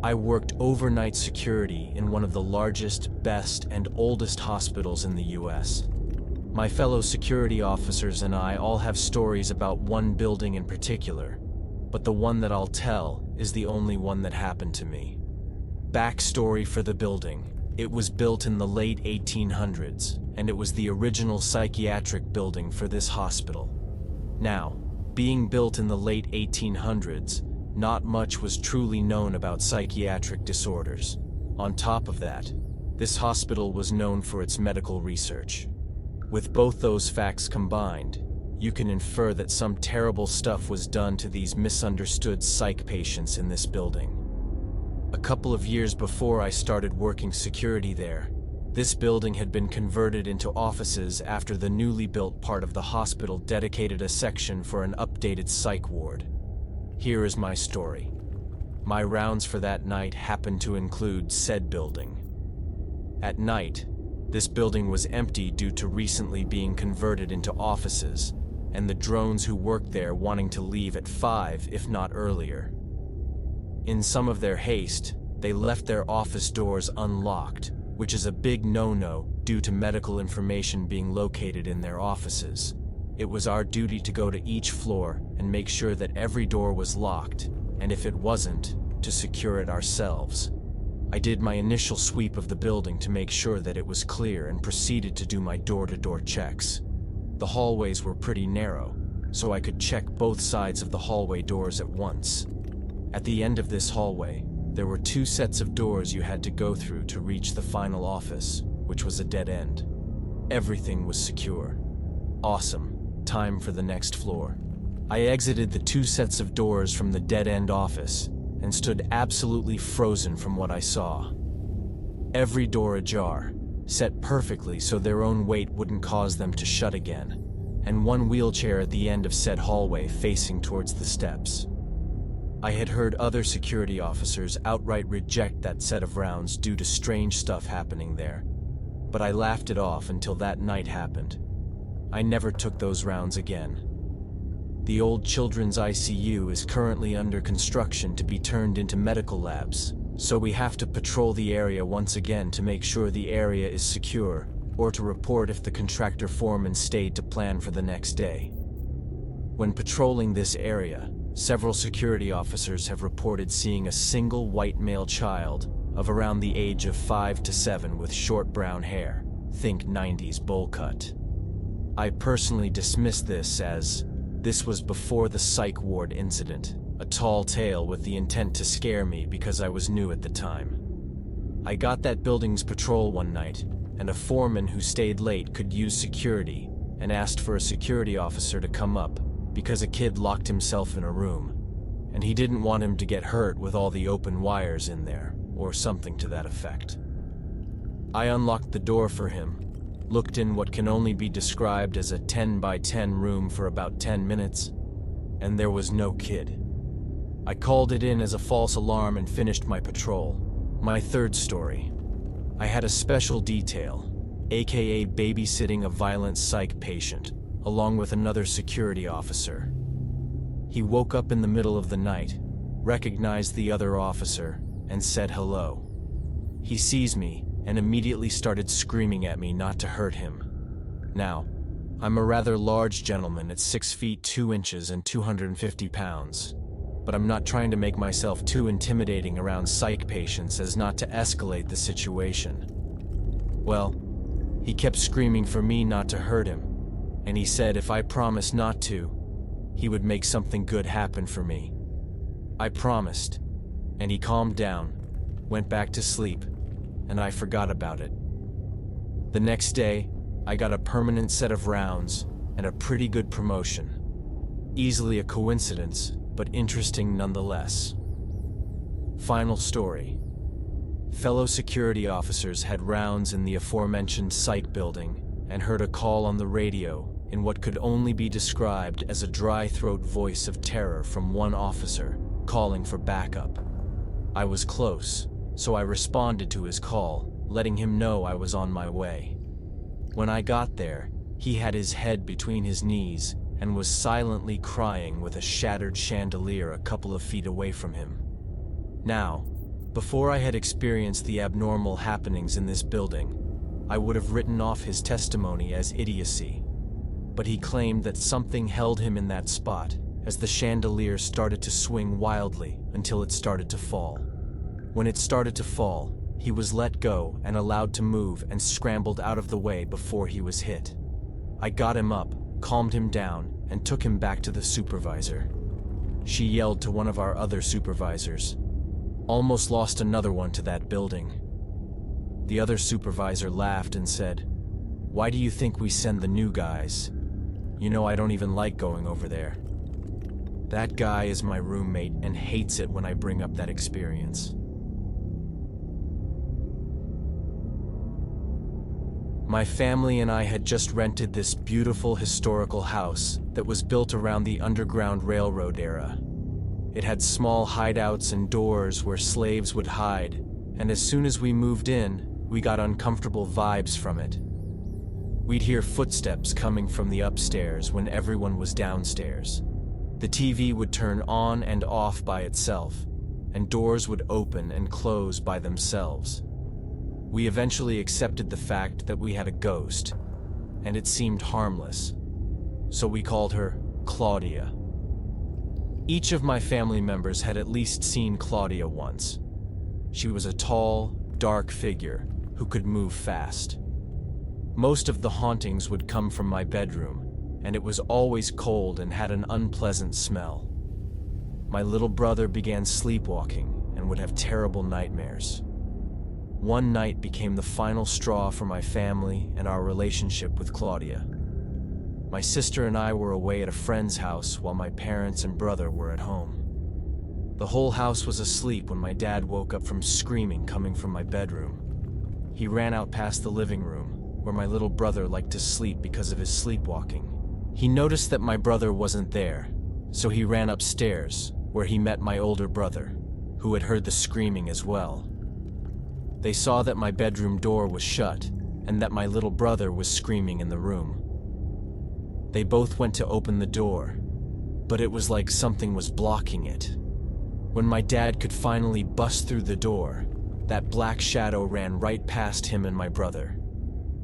I worked overnight security in one of the largest, best, and oldest hospitals in the US. My fellow security officers and I all have stories about one building in particular, but the one that I'll tell is the only one that happened to me. Backstory for the building. It was built in the late 1800s, and it was the original psychiatric building for this hospital. Now, being built in the late 1800s, not much was truly known about psychiatric disorders. On top of that, this hospital was known for its medical research. With both those facts combined, you can infer that some terrible stuff was done to these misunderstood psych patients in this building. A couple of years before I started working security there, this building had been converted into offices after the newly built part of the hospital dedicated a section for an updated psych ward. Here is my story. My rounds for that night happened to include said building. At night, this building was empty due to recently being converted into offices, and the drones who worked there wanting to leave at 5 if not earlier. In some of their haste, they left their office doors unlocked, which is a big no-no due to medical information being located in their offices. It was our duty to go to each floor and make sure that every door was locked, and if it wasn't, to secure it ourselves. I did my initial sweep of the building to make sure that it was clear and proceeded to do my door-to-door checks. The hallways were pretty narrow, so I could check both sides of the hallway doors at once. At the end of this hallway, there were 2 sets of doors you had to go through to reach the final office, which was a dead end. Everything was secure. Awesome. Time for the next floor. I exited the 2 sets of doors from the dead-end office and stood absolutely frozen from what I saw. Every door ajar, set perfectly so their own weight wouldn't cause them to shut again, and one wheelchair at the end of said hallway facing towards the steps. I had heard other security officers outright reject that set of rounds due to strange stuff happening there, but I laughed it off until that night happened. I never took those rounds again. The old children's ICU is currently under construction to be turned into medical labs, so we have to patrol the area once again to make sure the area is secure, or to report if the contractor foreman stayed to plan for the next day. When patrolling this area, several security officers have reported seeing a single white male child of around the age of 5 to 7 with short brown hair, think 90s bowl cut. I personally dismissed this as, this was before the psych ward incident, a tall tale with the intent to scare me because I was new at the time. I got that building's patrol one night, and a foreman who stayed late could use security and asked for a security officer to come up because a kid locked himself in a room, and he didn't want him to get hurt with all the open wires in there, or something to that effect. I unlocked the door for him, looked in what can only be described as a 10 by 10 room for about 10 minutes, and there was no kid. I called it in as a false alarm and finished my patrol. My third story. I had a special detail, aka babysitting a violent psych patient, along with another security officer. He woke up in the middle of the night, recognized the other officer, and said hello. He sees me and immediately started screaming at me not to hurt him. Now, I'm a rather large gentleman at 6 feet 2 inches and 250 pounds, but I'm not trying to make myself too intimidating around psych patients as not to escalate the situation. Well, he kept screaming for me not to hurt him, and he said if I promised not to, he would make something good happen for me. I promised, and he calmed down, went back to sleep, and I forgot about it. The next day, I got a permanent set of rounds and a pretty good promotion. Easily a coincidence, but interesting nonetheless. Final story. Fellow security officers had rounds in the aforementioned psych building and heard a call on the radio in what could only be described as a dry throat voice of terror from one officer calling for backup. I was close, so I responded to his call, letting him know I was on my way. When I got there, he had his head between his knees and was silently crying with a shattered chandelier a couple of feet away from him. Now, Before I had experienced the abnormal happenings in this building, I would have written off his testimony as idiocy. But he claimed that something held him in that spot as the chandelier started to swing wildly until it started to fall. When it started to fall, he was let go and allowed to move and scrambled out of the way before he was hit. I got him up, calmed him down, and took him back to the supervisor. She yelled to one of our other supervisors. Almost lost another one to that building. The other supervisor laughed and said, "Why do you think we send the new guys? You know I don't even like going over there." That guy is my roommate and hates it when I bring up that experience. My family and I had just rented this beautiful historical house that was built around the Underground Railroad era. It had small hideouts and doors where slaves would hide, and as soon as we moved in, we got uncomfortable vibes from it. We'd hear footsteps coming from the upstairs when everyone was downstairs. The TV would turn on and off by itself, and doors would open and close by themselves. We eventually accepted the fact that we had a ghost, and it seemed harmless, so we called her Claudia. Each of my family members had at least seen Claudia once. She was a tall, dark figure who could move fast. Most of the hauntings would come from my bedroom, and it was always cold and had an unpleasant smell. My little brother began sleepwalking and would have terrible nightmares. One night became the final straw for my family and our relationship with Claudia. My sister and I were away at a friend's house while my parents and brother were at home. The whole house was asleep when my dad woke up from screaming coming from my bedroom. He ran out past the living room, where my little brother liked to sleep because of his sleepwalking. He noticed that my brother wasn't there, so he ran upstairs, where he met my older brother, who had heard the screaming as well. They saw that my bedroom door was shut, and that my little brother was screaming in the room. They both went to open the door, but it was like something was blocking it. When my dad could finally bust through the door, that black shadow ran right past him and my brother.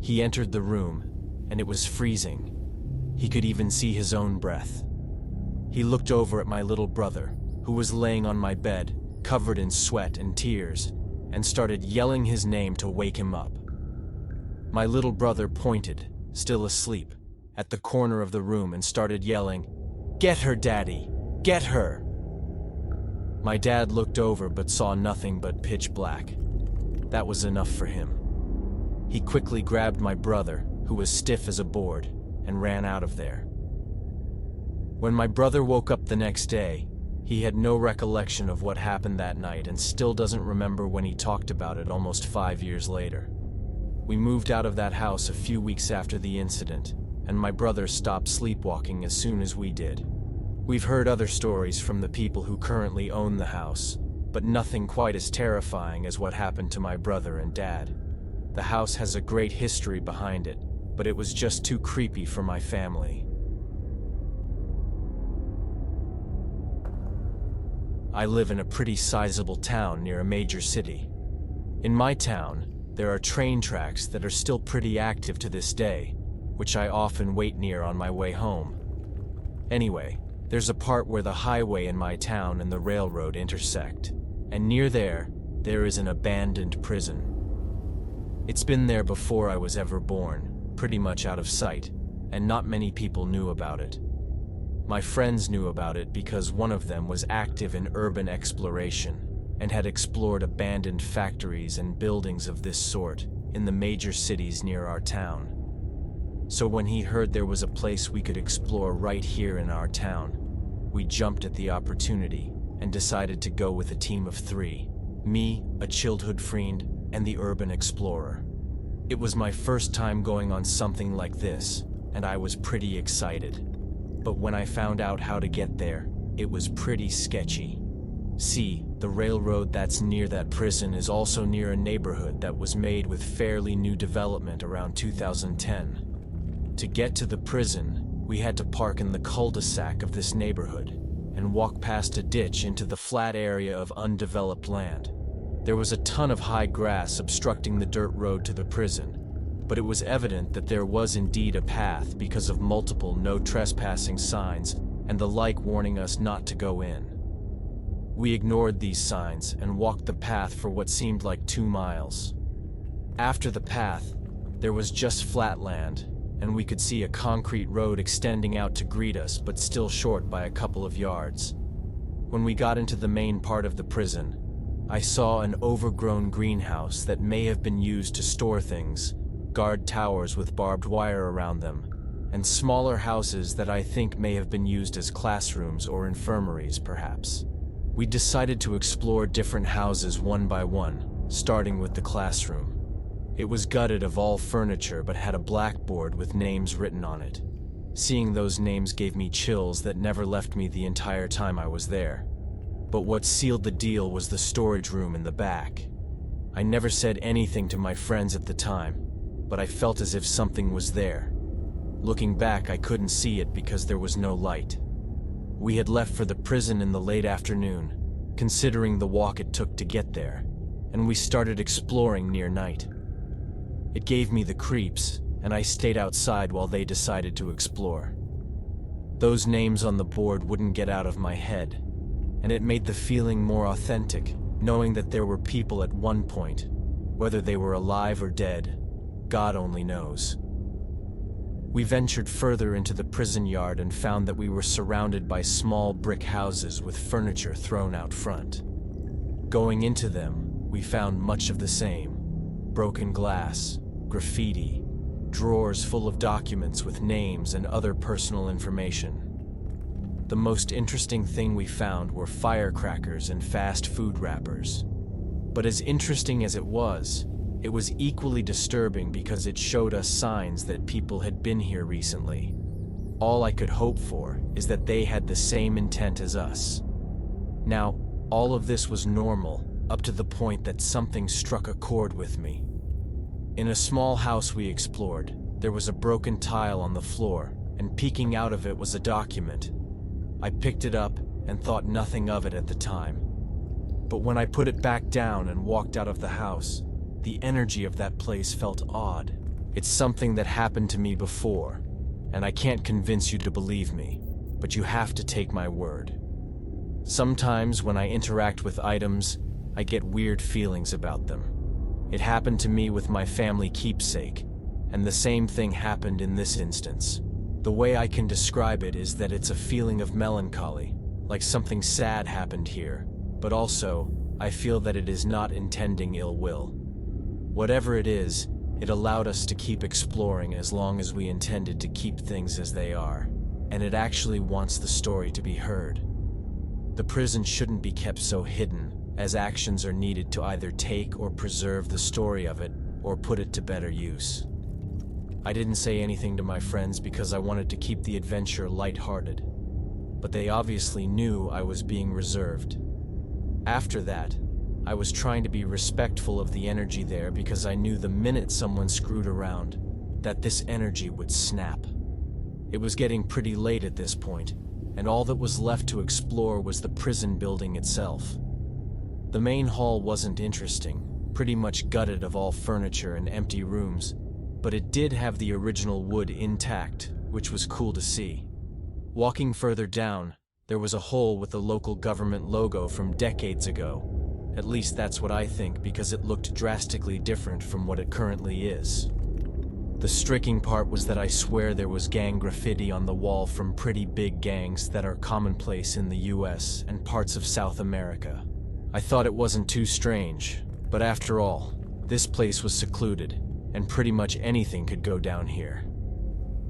He entered the room, and it was freezing. He could even see his own breath. He looked over at my little brother, who was laying on my bed, covered in sweat and tears, and started yelling his name to wake him up. My little brother pointed, still asleep, at the corner of the room and started yelling, "Get her, Daddy! Get her!" My dad looked over but saw nothing but pitch black. That was enough for him. He quickly grabbed my brother, who was stiff as a board, and ran out of there. When my brother woke up the next day, he had no recollection of what happened that night and still doesn't remember when he talked about it almost 5 years later. We moved out of that house a few weeks after the incident, and my brother stopped sleepwalking as soon as we did. We've heard other stories from the people who currently own the house, but nothing quite as terrifying as what happened to my brother and dad. The house has a great history behind it, but it was just too creepy for my family. I live in a pretty sizable town near a major city. In my town, there are train tracks that are still pretty active to this day, which I often wait near on my way home. Anyway, there's a part where the highway in my town and the railroad intersect, and near there is an abandoned prison. It's been there before I was ever born, pretty much out of sight, and not many people knew about it. My friends knew about it because one of them was active in urban exploration and had explored abandoned factories and buildings of this sort in the major cities near our town. So when he heard there was a place we could explore right here in our town, we jumped at the opportunity and decided to go with a team of 3, me, a childhood friend, and the urban explorer. It was my first time going on something like this, and I was pretty excited. But when I found out how to get there, it was pretty sketchy. See, the railroad that's near that prison is also near a neighborhood that was made with fairly new development around 2010. To get to the prison, we had to park in the cul-de-sac of this neighborhood and walk past a ditch into the flat area of undeveloped land. There was a ton of high grass obstructing the dirt road to the prison, but it was evident that there was indeed a path because of multiple no trespassing signs and the like warning us not to go in. We ignored these signs and walked the path for what seemed like 2 miles. After the path, there was just flat land, and we could see a concrete road extending out to greet us, but still short by a couple of yards. When we got into the main part of the prison, I saw an overgrown greenhouse that may have been used to store things, guard towers with barbed wire around them, and smaller houses that I think may have been used as classrooms or infirmaries, perhaps. We decided to explore different houses one by one, starting with the classroom. It was gutted of all furniture but had a blackboard with names written on it. Seeing those names gave me chills that never left me the entire time I was there. But what sealed the deal was the storage room in the back. I never said anything to my friends at the time, but I felt as if something was there. Looking back, I couldn't see it because there was no light. We had left for the prison in the late afternoon, considering the walk it took to get there, and we started exploring near night. It gave me the creeps, and I stayed outside while they decided to explore. Those names on the board wouldn't get out of my head, and it made the feeling more authentic, knowing that there were people at one point. Whether they were alive or dead, God only knows. We ventured further into the prison yard and found that we were surrounded by small brick houses with furniture thrown out front. Going into them, we found much of the same: broken glass, graffiti, drawers full of documents with names and other personal information. The most interesting thing we found were firecrackers and fast food wrappers. But as interesting as it was equally disturbing because it showed us signs that people had been here recently. All I could hope for is that they had the same intent as us. Now, all of this was normal, up to the point that something struck a chord with me. In a small house we explored, there was a broken tile on the floor, and peeking out of it was a document. I picked it up and thought nothing of it at the time. But when I put it back down and walked out of the house, the energy of that place felt odd. It's something that happened to me before, and I can't convince you to believe me, but you have to take my word. Sometimes when I interact with items, I get weird feelings about them. It happened to me with my family keepsake, and the same thing happened in this instance. The way I can describe it is that it's a feeling of melancholy, like something sad happened here, but also, I feel that it is not intending ill will. Whatever it is, it allowed us to keep exploring as long as we intended to keep things as they are, and it actually wants the story to be heard. The prison shouldn't be kept so hidden, as actions are needed to either take or preserve the story of it, or put it to better use. I didn't say anything to my friends because I wanted to keep the adventure lighthearted, but they obviously knew I was being reserved. After that, I was trying to be respectful of the energy there because I knew the minute someone screwed around, that this energy would snap. It was getting pretty late at this point, and all that was left to explore was the prison building itself. The main hall wasn't interesting, pretty much gutted of all furniture and empty rooms, but it did have the original wood intact, which was cool to see. Walking further down, there was a hole with the local government logo from decades ago. At least that's what I think, because it looked drastically different from what it currently is. The striking part was that I swear there was gang graffiti on the wall from pretty big gangs that are commonplace in the US and parts of South America. I thought it wasn't too strange, but after all, this place was secluded, and pretty much anything could go down here.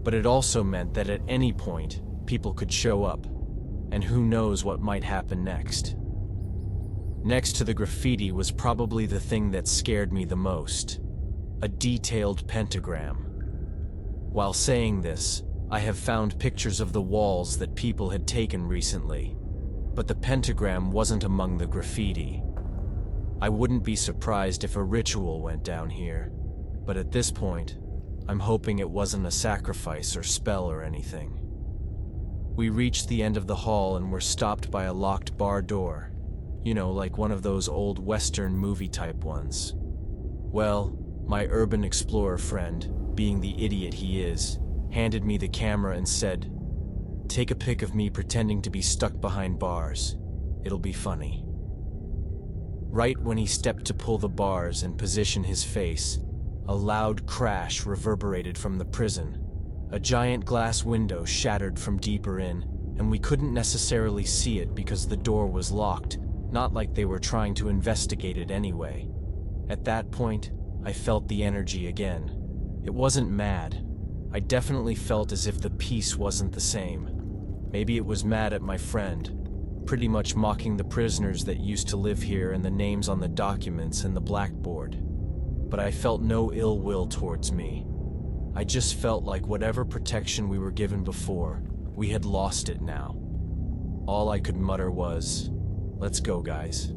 But it also meant that at any point, people could show up, and who knows what might happen next. Next to the graffiti was probably the thing that scared me the most: a detailed pentagram. While saying this, I have found pictures of the walls that people had taken recently, but the pentagram wasn't among the graffiti. I wouldn't be surprised if a ritual went down here, but at this point, I'm hoping it wasn't a sacrifice or spell or anything. We reached the end of the hall and were stopped by a locked bar door. You know, like one of those old Western movie type ones. Well, my urban explorer friend, being the idiot he is, handed me the camera and said, "Take a pic of me pretending to be stuck behind bars. It'll be funny." Right when he stepped to pull the bars and position his face, a loud crash reverberated from the prison. A giant glass window shattered from deeper in, and we couldn't necessarily see it because the door was locked, not like they were trying to investigate it anyway. At that point, I felt the energy again. It wasn't mad. I definitely felt as if the peace wasn't the same. Maybe it was mad at my friend, pretty much mocking the prisoners that used to live here and the names on the documents and the blackboard. But I felt no ill will towards me. I just felt like whatever protection we were given before, we had lost it now. All I could mutter was, "Let's go, guys."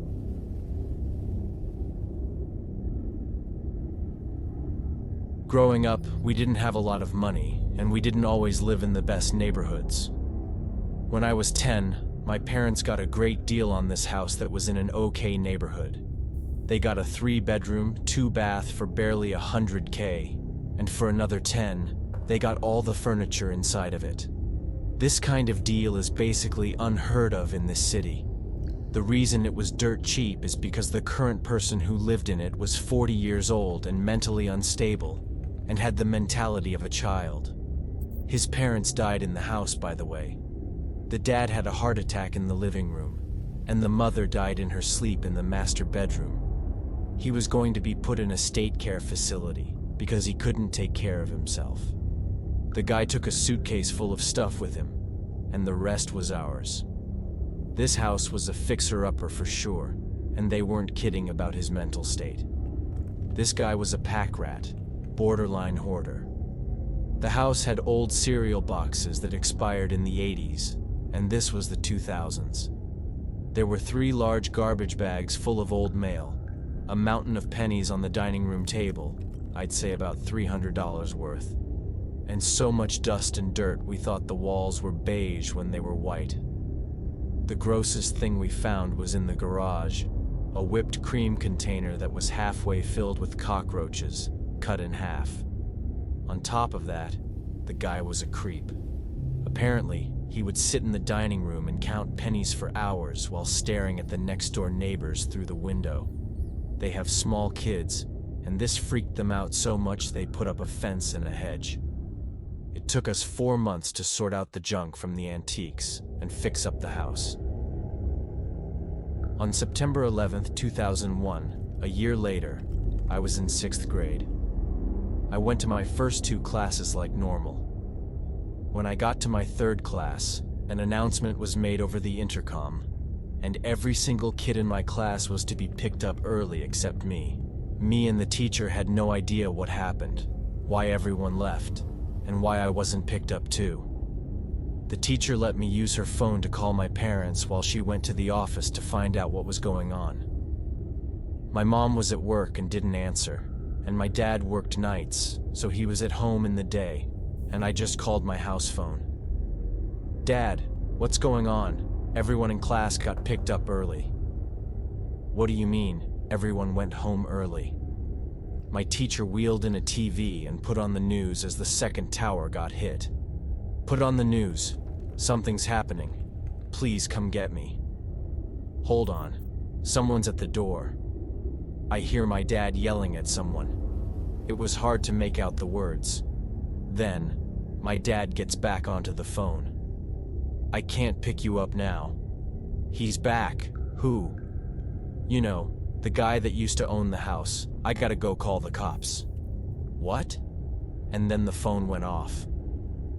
Growing up, we didn't have a lot of money, and we didn't always live in the best neighborhoods. When I was 10, my parents got a great deal on this house that was in an okay neighborhood. They got a 3-bedroom, 2-bath for barely $100K, and for another 10, they got all the furniture inside of it. This kind of deal is basically unheard of in this city. The reason it was dirt cheap is because the current person who lived in it was 40 years old and mentally unstable, and had the mentality of a child. His parents died in the house, by the way. The dad had a heart attack in the living room, and the mother died in her sleep in the master bedroom. He was going to be put in a state care facility because he couldn't take care of himself. The guy took a suitcase full of stuff with him, and the rest was ours. This house was a fixer-upper for sure, and they weren't kidding about his mental state. This guy was a pack rat, borderline hoarder. The house had old cereal boxes that expired in the 80s, and this was the 2000s. There were 3 large garbage bags full of old mail, a mountain of pennies on the dining room table, I'd say about $300 worth, and so much dust and dirt we thought the walls were beige when they were white. The grossest thing we found was in the garage, a whipped cream container that was halfway filled with cockroaches, cut in half. On top of that, the guy was a creep. Apparently, he would sit in the dining room and count pennies for hours while staring at the next-door neighbors through the window. They have small kids, and this freaked them out so much they put up a fence and a hedge. It took us 4 months to sort out the junk from the antiques and fix up the house. On September 11th, 2001, a year later, I was in 6th grade. I went to my first 2 classes like normal. When I got to my 3rd class, an announcement was made over the intercom, and every single kid in my class was to be picked up early except me. Me and the teacher had no idea what happened, why everyone left, and why I wasn't picked up too. The teacher let me use her phone to call my parents while she went to the office to find out what was going on. My mom was at work and didn't answer, and my dad worked nights, so he was at home in the day, and I just called my house phone. "Dad, what's going on? Everyone in class got picked up early." "What do you mean, everyone went home early?" My teacher wheeled in a TV and put on the news as the 2nd tower got hit. "Put on the news. Something's happening. Please come get me." "Hold on. Someone's at the door." I hear my dad yelling at someone. It was hard to make out the words. Then, my dad gets back onto the phone. "I can't pick you up now." "He's back." "Who?" "You know, the guy that used to own the house. I gotta go call the cops." "What?" And then the phone went off.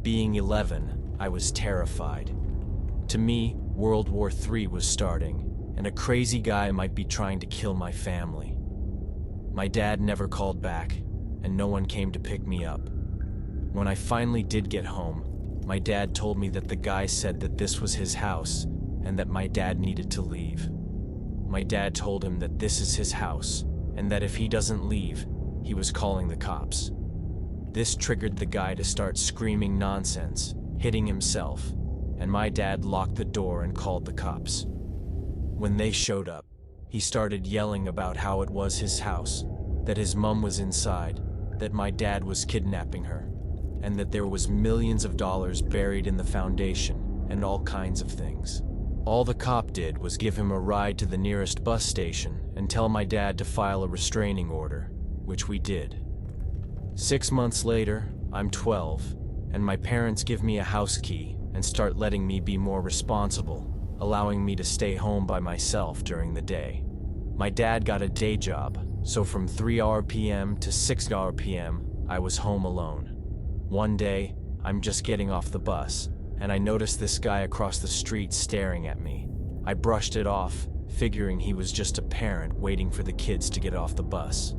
Being 11, I was terrified. To me, World War III was starting, and a crazy guy might be trying to kill my family. My dad never called back, and no one came to pick me up. When I finally did get home, my dad told me that the guy said that this was his house, and that my dad needed to leave. My dad told him that this is his house, and that if he doesn't leave, he was calling the cops. This triggered the guy to start screaming nonsense, hitting himself, and my dad locked the door and called the cops. When they showed up, he started yelling about how it was his house, that his mom was inside, that my dad was kidnapping her, and that there was millions of dollars buried in the foundation, and all kinds of things. All the cop did was give him a ride to the nearest bus station and tell my dad to file a restraining order, which we did. 6 months later, I'm 12, and my parents give me a house key and start letting me be more responsible, allowing me to stay home by myself during the day. My dad got a day job, so from 3 p.m. to 6 p.m., I was home alone. One day, I'm just getting off the bus, and I noticed this guy across the street staring at me. I brushed it off, figuring he was just a parent waiting for the kids to get off the bus.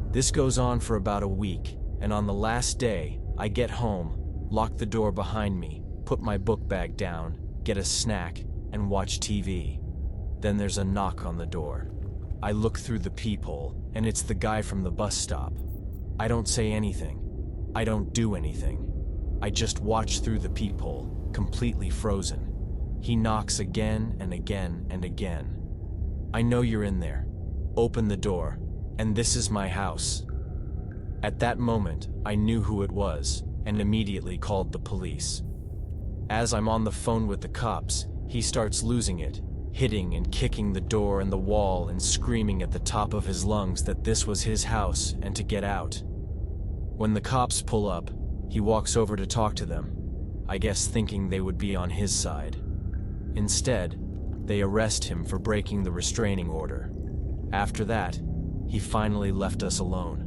This goes on for about a week, and on the last day, I get home, lock the door behind me, put my book bag down, get a snack, and watch TV. Then there's a knock on the door. I look through the peephole, and it's the guy from the bus stop. I don't say anything. I don't do anything. I just watch through the peephole, completely frozen. He knocks again and again and again. I know you're in there. Open the door, and this is my house. At that moment, I knew who it was, and immediately called the police. As I'm on the phone with the cops, he starts losing it, hitting and kicking the door and the wall and screaming at the top of his lungs that this was his house and to get out. When the cops pull up, he walks over to talk to them, I guess thinking they would be on his side. Instead, they arrest him for breaking the restraining order. After that, he finally left us alone.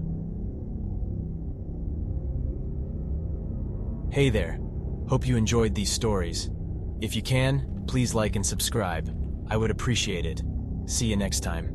Hey there, hope you enjoyed these stories. If you can, please like and subscribe. I would appreciate it. See you next time.